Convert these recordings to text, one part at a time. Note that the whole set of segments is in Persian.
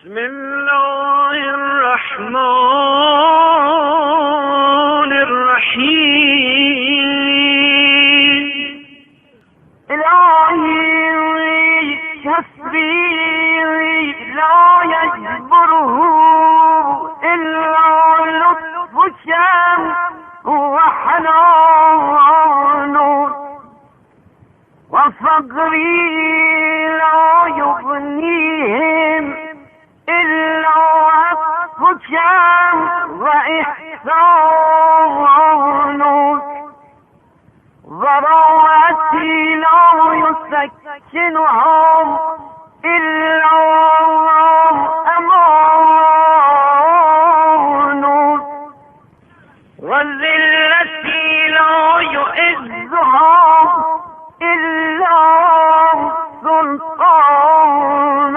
بسم الله الرحمن الرحيم. إلهي كسبي لا يجبره إلا لطفك وحنان، وفقري لا يغنيهم إلا عطفك وإحسان، ضراعتي لا يسكنهم إلا أمان، وذلتي لا يعزهم إلا سلطان،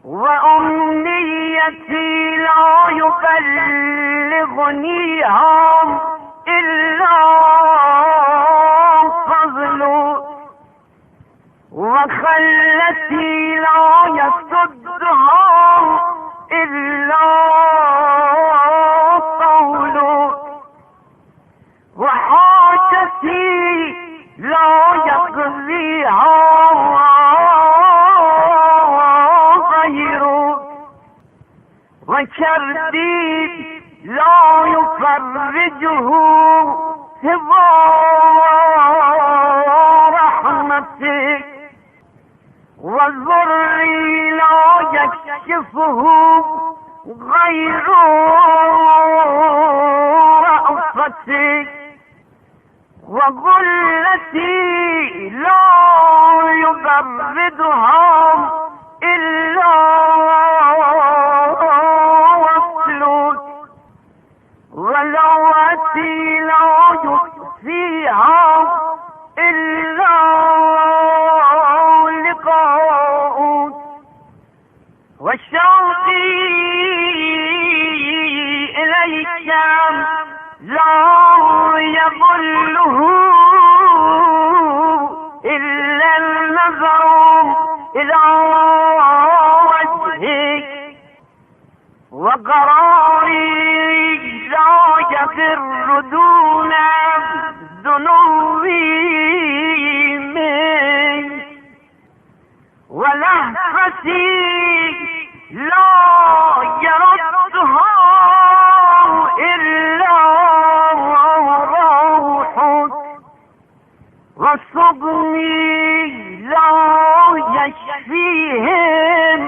وأمنيتي لا يبلغنيهم إلا فضل، وخلتي لا يسدهم إلا قول، وحاجتي لا يقضيها غير، وكردي لا يفرجه سوى رحمتك، وضري لا يكشفه غير رأفتك، وغلتي لا يبردهم إلا وصلك، ولوتي لا يكفيها إلا لقاؤك، وشوقي إليك لا يظله إلا النظر إلى وجهك، وقراري لا يفر دون ذنوبي منك، ولهفتي لا يردها إلا روحك، وصبني لا يشفيهم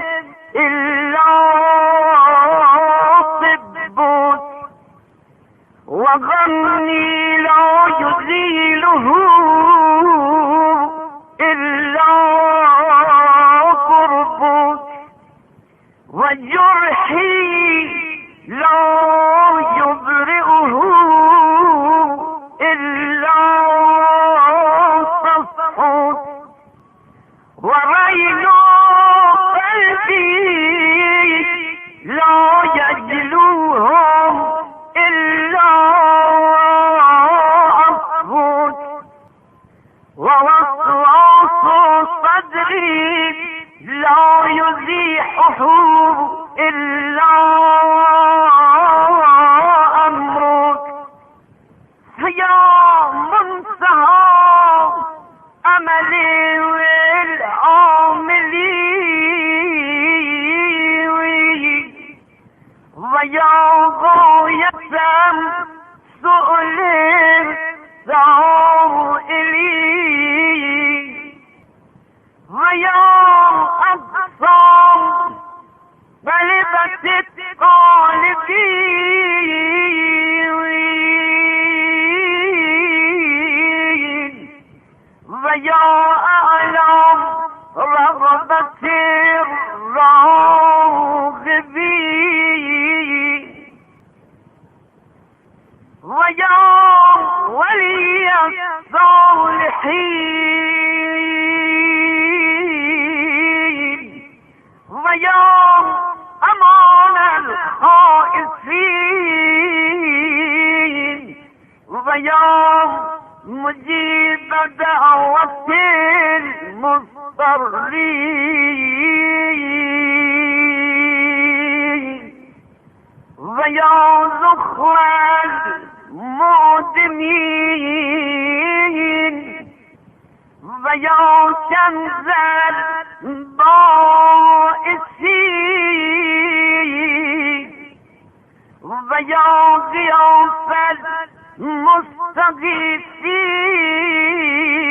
إلا طبك، وغني لا يزيله إلا قربك، وجرحي لا يبرئه إلا صفحك، ورين قلبي لا يجلوهم إلا عفوك، ووسواس صدري لا يزيحه إلا أمرك، فيا منتهى أملي والعاملين، ويا غاية سؤل سائلين، ويا أقصى غلبة الطالبين، ويا أعلم رغبة الراغبين، ويا ولي الصالحين، ويا أمان الخائفين، ويا مجيب دعوة المضطرين. ويا ذخر المودمين ويا كنز البائسين ويا غياث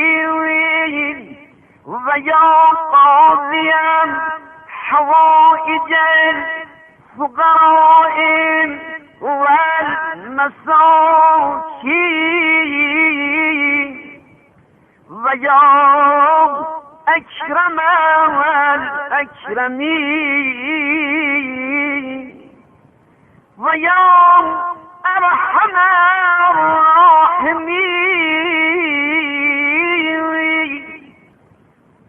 المستغيثين ويا قاضيا حوائج الفقراء والمساكين ويا أكرم الأكرمين ويا أرحم الراحمين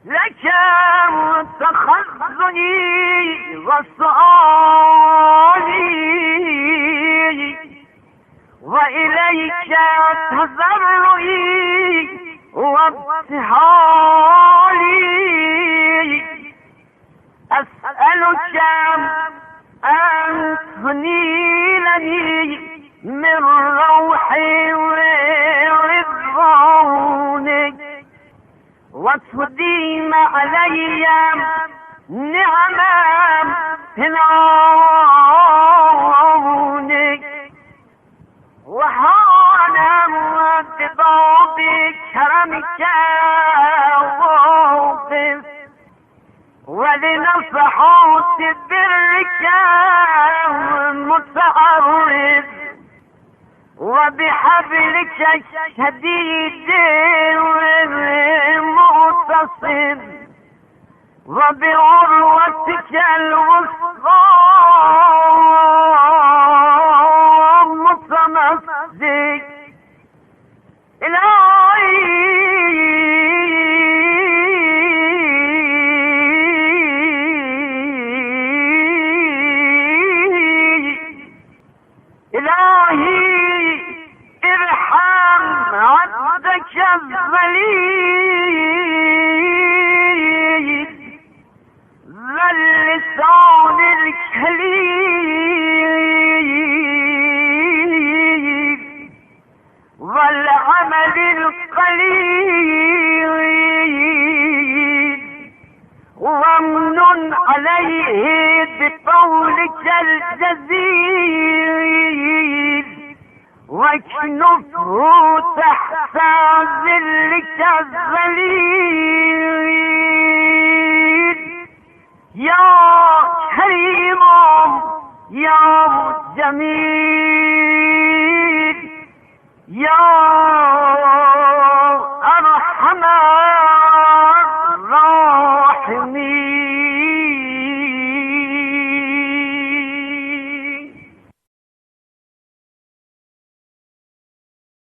لك تخزني وسؤالي وإليك تضرعي وابتهالي أسألك أن تنيلني من روحي ورضوانك وتديم علي نعما من عونك وهانا بباب كرمك واقف ولنفحات برك متعرض وبحبلك الشديد مغتصب وبعروتك الوثقى متمسك إلهي ارحم عبدك الذليل ذا اللسان الكليل والعمل القليل وامن عليه بقولك الجزيل واكنفه تحت ظلك الذليل يا كريم يا جميل يا